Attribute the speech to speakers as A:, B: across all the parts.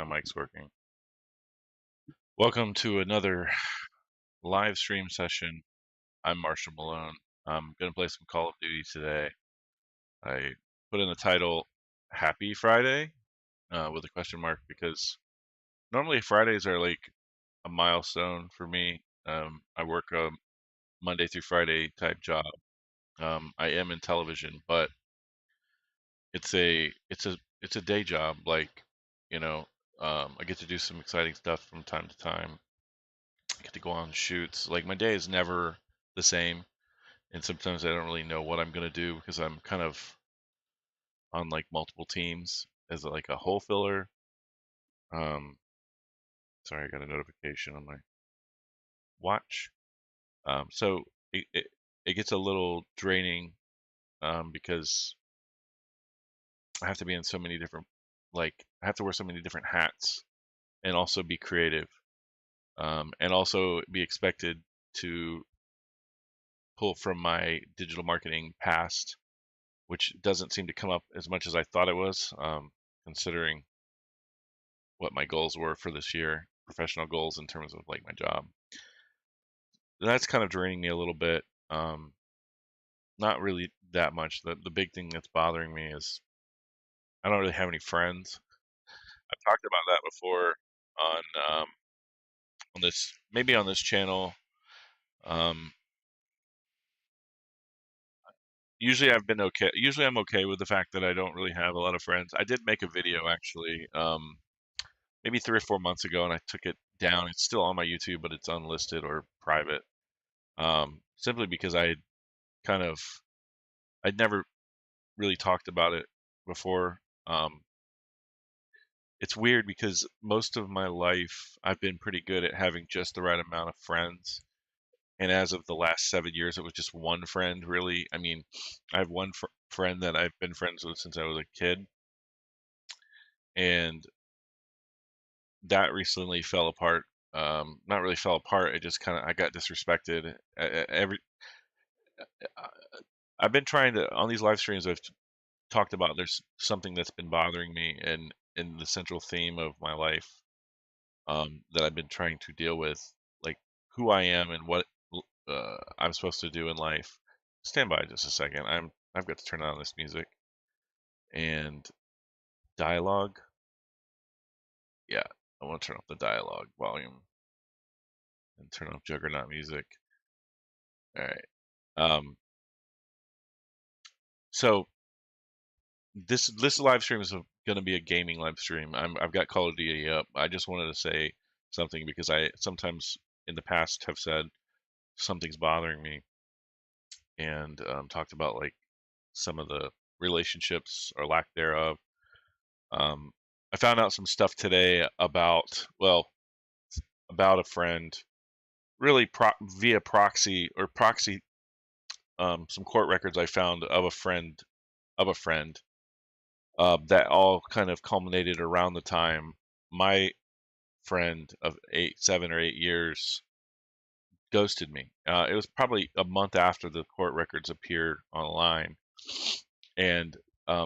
A: my mic's working. Welcome to another live stream session. I'm Marshall Malone. I'm going to play some Call of Duty today. I put in the title Happy Friday with a question mark because normally Fridays are like a milestone for me. I work a Monday through Friday type job. I am in television, but it's a day job. Like, you know, I get to do some exciting stuff from time to time. I get to go on shoots. Like my day is never the same, and sometimes I don't really know what I'm gonna do because I'm kind of on like multiple teams as like a hole filler. Um, sorry, I got a notification on my watch. So it gets a little draining because I have to be in so many different, like I have to wear so many different hats and also be creative, and also be expected to pull from my digital marketing past, which doesn't seem to come up as much as I thought it was, considering what my goals were for this year, professional goals in terms of like my job. That's kind of draining me a little bit. Not really that much. The big thing that's bothering me is I don't really have any friends. I've talked about that before on on this, maybe on this channel. Um, Usually I've been okay. Usually I'm okay with the fact that I don't really have a lot of friends. I did make a video actually, maybe 3 or 4 months ago, and I took it down. It's still on my YouTube, but it's unlisted or private. Simply because kind of I'd never really talked about it before. It's weird because most of my life I've been pretty good at having just the right amount of friends. And as of the last 7 years, it was just one friend, really. I mean, I have one friend that I've been friends with since I was a kid, and that recently fell apart. Not really fell apart. It just kind of I got disrespected. I've been trying to on these live streams. I've talked about there's something that's been bothering me, and in the central theme of my life, that I've been trying to deal with, like who I am and what I'm supposed to do in life. Stand by just a second. I've got to turn on this music and dialogue. Yeah, I want to turn off the dialogue volume and turn off Juggernaut music. All right. Um, so this live stream is going to be a gaming live stream. I've got Call of Duty up. I just wanted to say something because I sometimes in the past have said something's bothering me and talked about like some of the relationships or lack thereof. Um, I found out some stuff today about a friend, really via proxy or proxy. Some court records I found of a friend that all kind of culminated around the time my friend of 7 or 8 years ghosted me. It was probably a month after the court records appeared online, and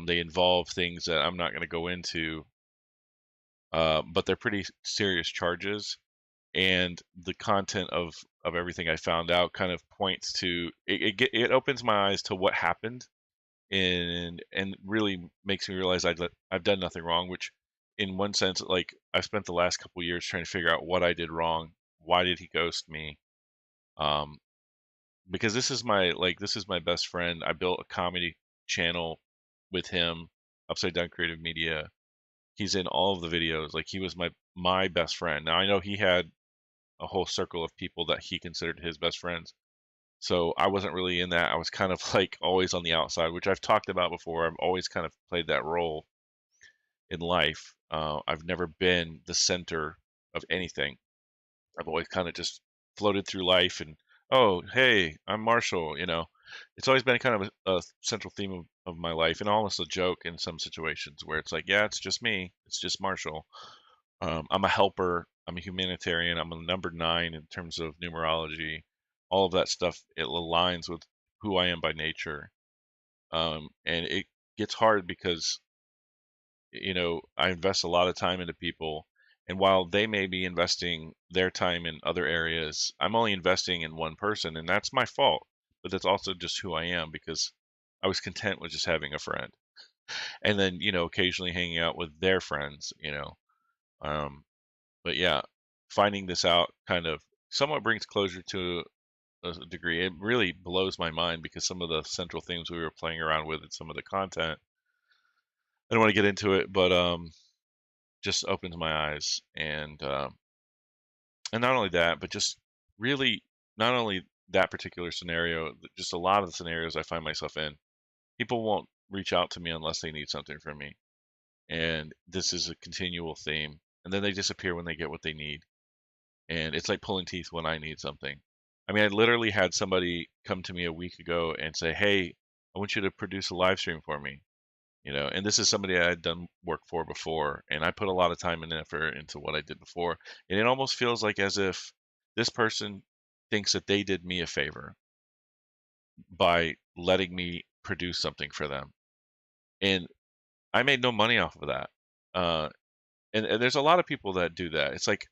A: they involve things that I'm not going to go into, but they're pretty serious charges. And the content of everything I found out kind of points to it opens my eyes to what happened, and really makes me realize I've done nothing wrong. Which, in one sense, like I've spent the last couple years trying to figure out what I did wrong. Why did he ghost me? Um, because this is my best friend. I built a comedy channel with him, Upside Down Creative Media. He's in all of the videos. Like he was my best friend. Now I know he had a whole circle of people that he considered his best friends. So I wasn't really in that. I was kind of like always on the outside, which I've talked about before. I've always kind of played that role in life. I've never been the center of anything. I've always kind of just floated through life and, oh, hey, I'm Marshall. It's always been kind of a central theme of my life and almost a joke in some situations where it's like, yeah, it's just me. It's just Marshall. I'm a helper. I'm a humanitarian. I'm a number 9 in terms of numerology. All of that stuff, it aligns with who I am by nature. And it gets hard because, I invest a lot of time into people And while they may be investing their time in other areas, I'm only investing in one person, and that's my fault. But that's also just who I am, because I was content with just having a friend, and then occasionally hanging out with their friends. Um, but yeah, finding this out kind of somewhat brings closure to a degree. It really blows my mind, because some of the central themes we were playing around with and some of the content, I don't want to get into it, but just opens my eyes. And not only that, but just really, not only that particular scenario, just a lot of the scenarios I find myself in, people won't reach out to me unless they need something from me. And this is a continual theme. And then they disappear when they get what they need. And it's like pulling teeth when I need something. I mean, I literally had somebody come to me a week ago and say, "Hey, I want you to produce a live stream for me." And this is somebody I had done work for before, and I put a lot of time and effort into what I did before. And it almost feels like as if this person thinks that they did me a favor by letting me produce something for them. And I made no money off of that. And there's a lot of people that do that. It's like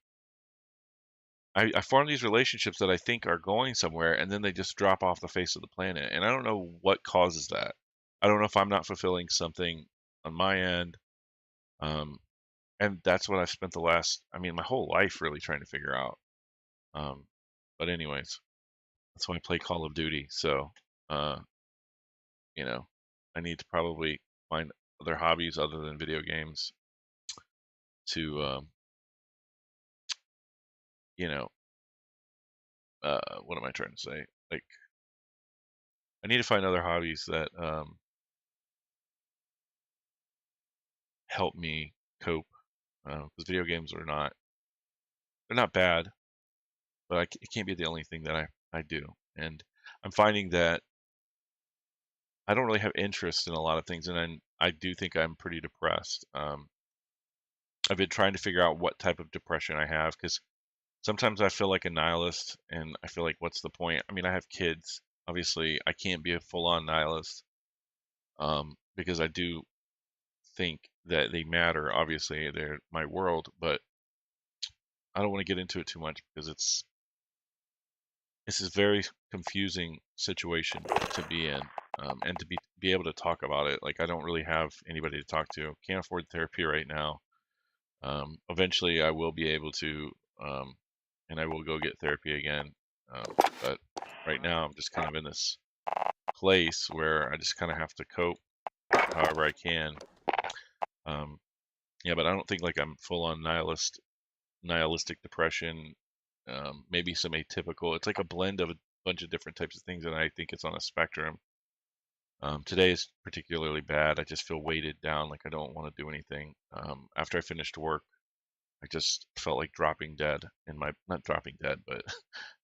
A: I form these relationships that I think are going somewhere, and then they just drop off the face of the planet. And I don't know what causes that. I don't know if I'm not fulfilling something on my end. And that's what I've spent my whole life really trying to figure out. But anyways, that's why I play Call of Duty. So, uh, I need to probably find other hobbies other than video games to, you know, what am I trying to say? Like, I need to find other hobbies that help me cope. Because video games they're not bad, but it can't be the only thing that I do. And I'm finding that I don't really have interest in a lot of things, and I do think I'm pretty depressed. I've been trying to figure out what type of depression I have, because sometimes I feel like a nihilist, and I feel like, what's the point? I mean, I have kids. Obviously, I can't be a full-on nihilist, because I do think that they matter. Obviously, they're my world, but I don't want to get into it too much, because it's a very confusing situation to be in, and to be able to talk about it. Like, I don't really have anybody to talk to. Can't afford therapy right now. Eventually, I will be able to, and I will go get therapy again. But right now, I'm just kind of in this place where I just kind of have to cope however I can. Yeah, but I don't think like I'm full on nihilistic depression. Maybe some atypical. It's like a blend of a bunch of different types of things, and I think it's on a spectrum. Today is particularly bad. I just feel weighted down, like I don't want to do anything. After I finished work, I just felt like dropping dead not dropping dead, but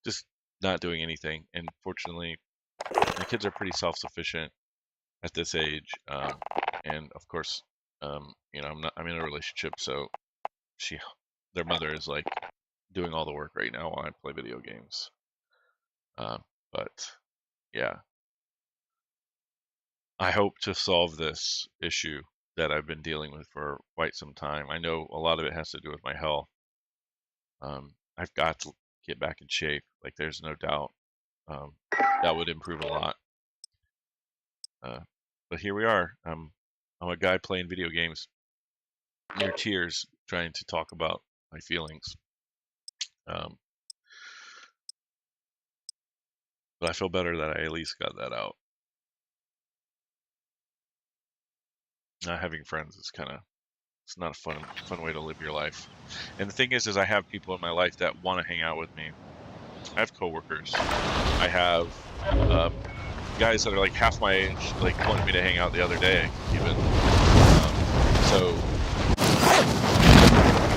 A: just not doing anything. And fortunately, my kids are pretty self-sufficient at this age. And of course, I'm in a relationship, so their mother is like doing all the work right now while I play video games. But yeah, I hope to solve this issue that I've been dealing with for quite some time. I know a lot of it has to do with my health. I've got to get back in shape. Like, there's no doubt. That would improve a lot. But here we are. I'm a guy playing video games near tears, trying to talk about my feelings. But I feel better that I at least got that out. Not having friends is it's not a fun way to live your life. And the thing is I have people in my life that want to hang out with me. I have coworkers. I have guys that are like half my age, like wanted me to hang out the other day, even. So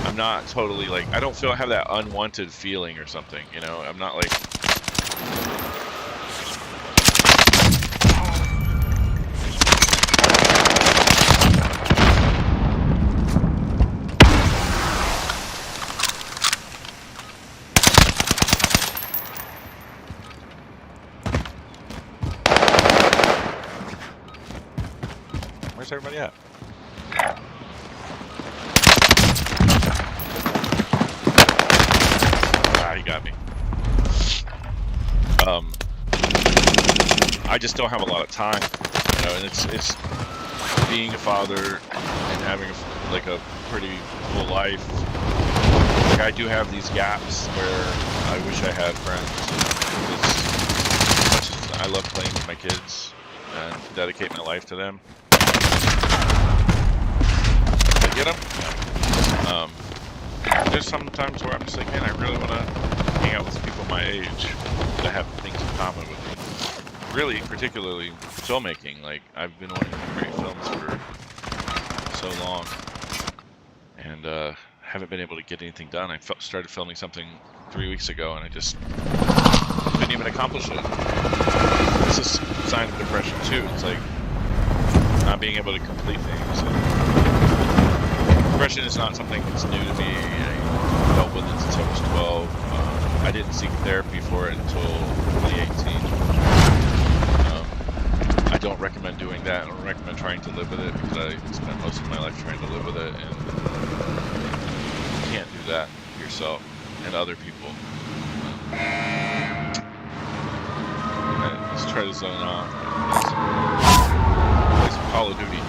A: I'm not totally like, I don't have that unwanted feeling or something, I'm not like. Where's everybody at? I just don't have a lot of time, you know, and it's being a father and having like a pretty full life. Like I do have these gaps where I wish I had friends. As much as I love playing with my kids and dedicate my life to them. Did I get them? No. There's some times where I'm just like, man, I really want to hang out with people my age that have things in common with me. Really, particularly filmmaking. Like, I've been wanting to create films for so long, and haven't been able to get anything done. I started filming something 3 weeks ago, and I just didn't even accomplish it. This is a sign of depression too. It's like not being able to complete things. Depression is not something that's new to me. I dealt with it since I was 12. I didn't seek therapy for it until 2018. I don't recommend doing that. I don't recommend trying to live with it because I spent most of my life trying to live with it, and you can't do that yourself and other people. Let's try to zone out. Play some Call of Duty.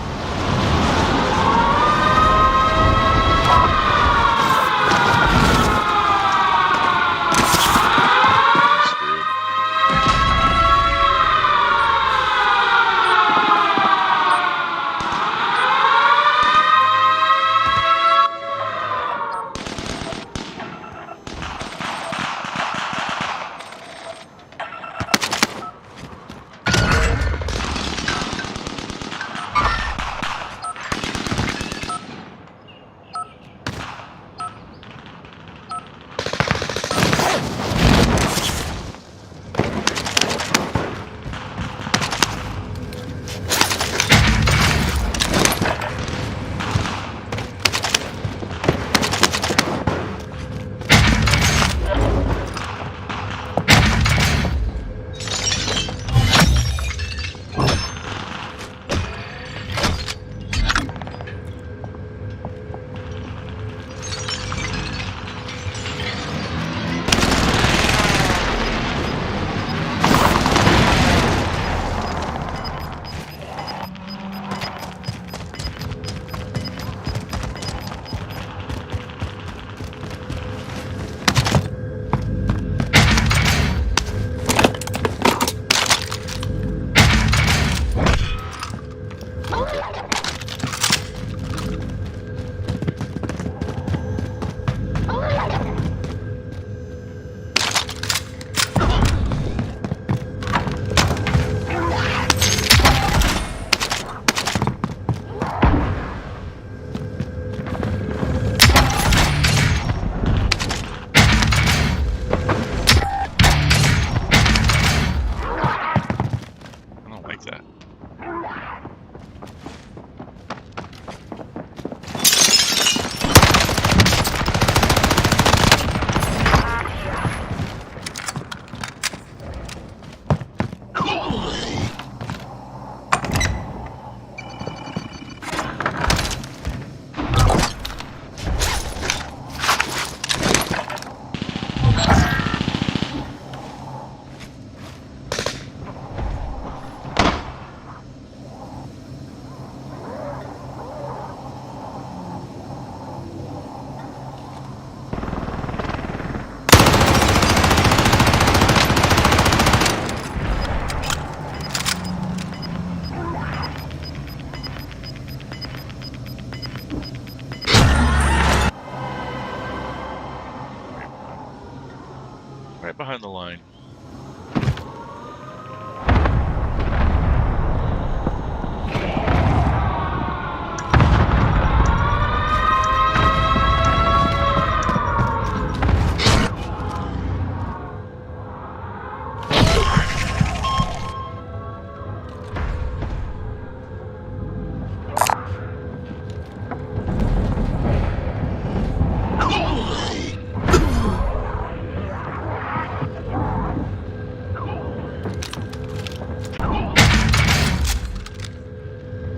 A: Right behind the line.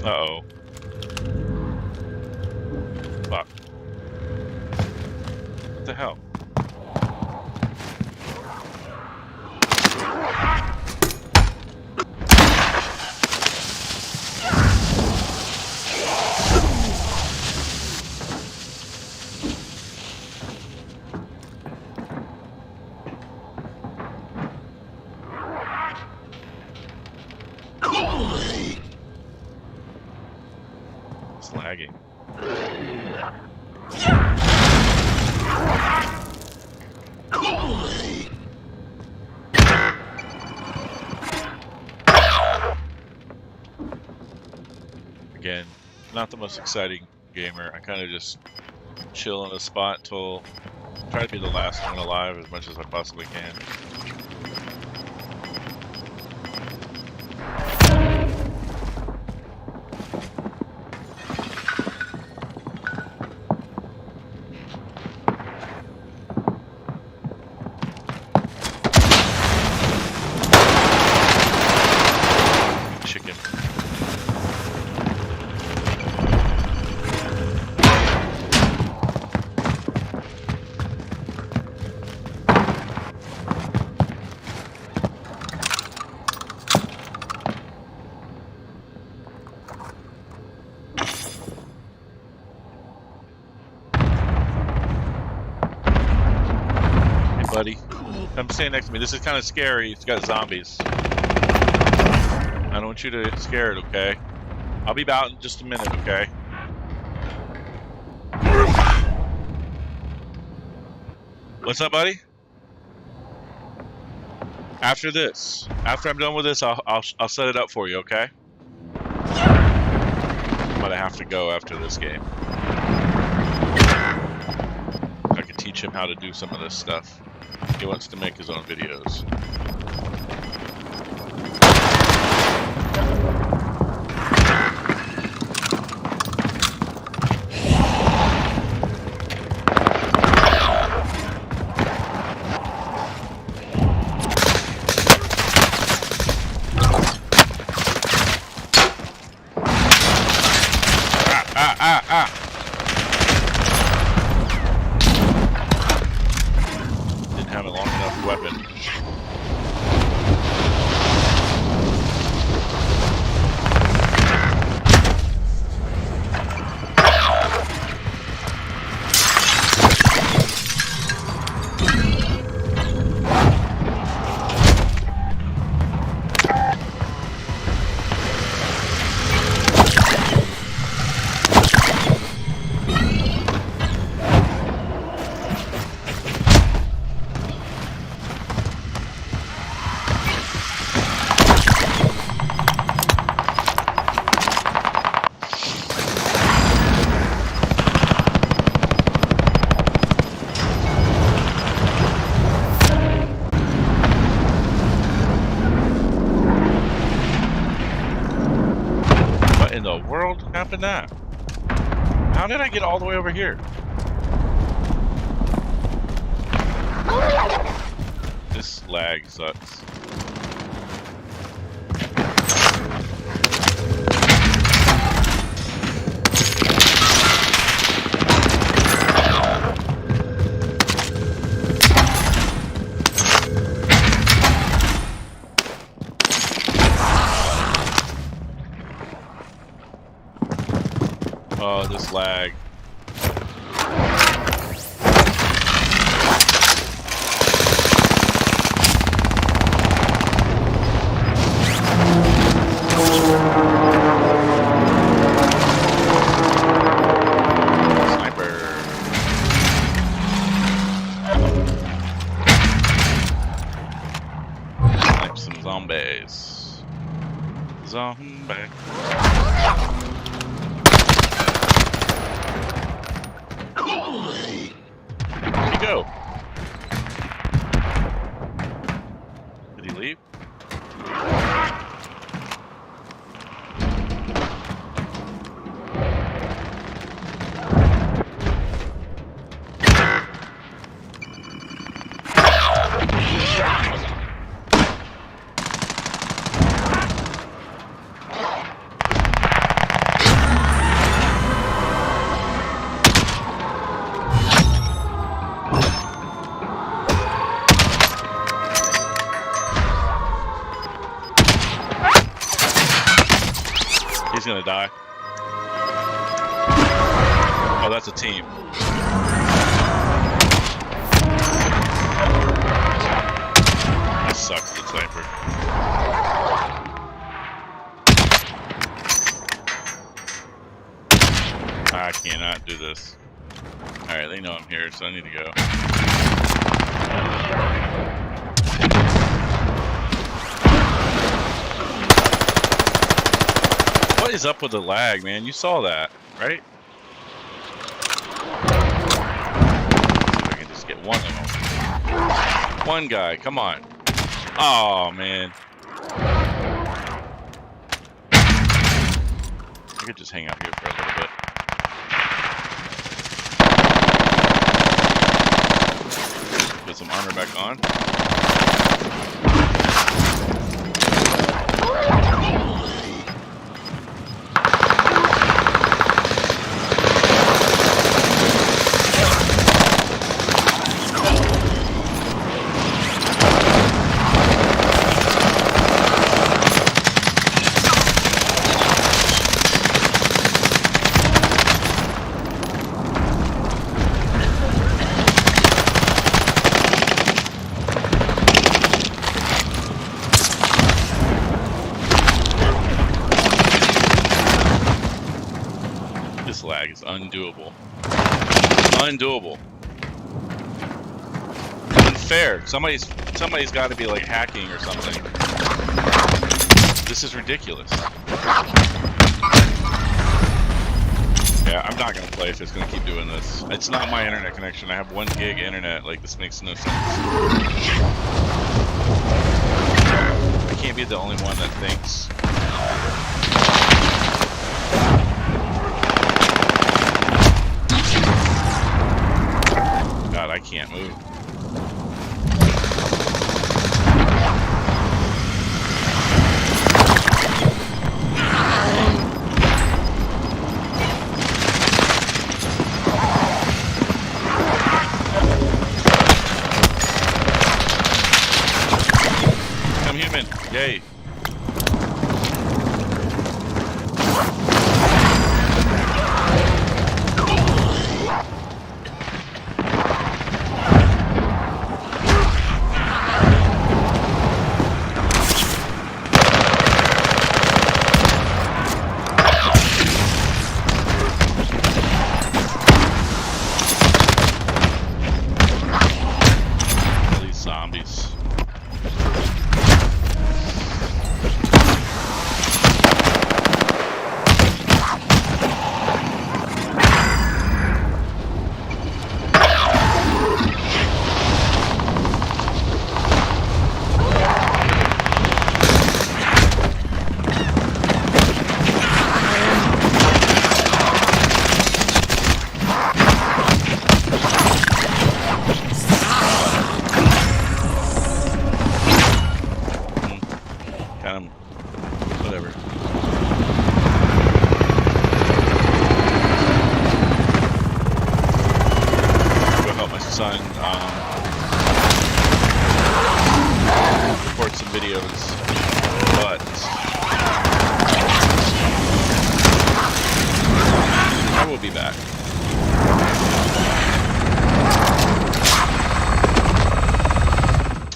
A: Uh-oh. Fuck. What the hell? lagging. Again, not the most exciting gamer. I kind of just chill in a spot until try to be the last one alive as much as I possibly can. Chicken. Buddy, come stand next to me. This is kind of scary. It's got zombies. I don't want you to get scared, okay? I'll be about in just a minute, okay? What's up, buddy? After this, after I'm done with this, I'll set it up for you, okay? I'm gonna have to go after this game. I can teach him how to do some of this stuff. He wants to make his own videos. Didn't have a long enough weapon. In the world happened that? How did I get all the way over here? This lag sucks. Oh, this lag. Sniper. Snipe some zombies. Zombie. Where'd he go? Did he leave? He's gonna die. Oh, that's a team. I suck at the sniper. I cannot do this. Alright, they know I'm here, so I need to go. What is up with the lag, man? You saw that, right? See if I can just get one of them. One guy, come on. Oh, man. I could just hang out here for a little bit. Put some armor back on. This lag is undoable. Undoable. Unfair. Somebody's got to be like hacking or something. This is ridiculous. Yeah, I'm not gonna play if it's gonna keep doing this. It's not my internet connection. I have 1 gig internet. Like, this makes no sense. I can't be the only one that thinks. God, I can't move. I'm human. Yay. Zombies. Whatever. Go help my son record some videos, but I will be back.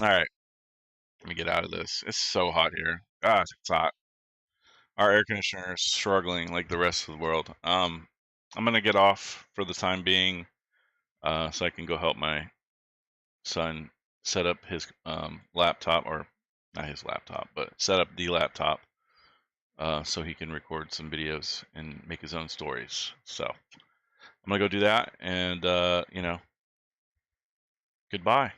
A: Alright, let me get out of this. It's so hot here. God, it's hot. Our air conditioner is struggling like the rest of the world. I'm gonna get off for the time being, so I can go help my son set up his laptop, or not his laptop, but set up the laptop, so he can record some videos and make his own stories. So I'm gonna go do that, and you know, goodbye.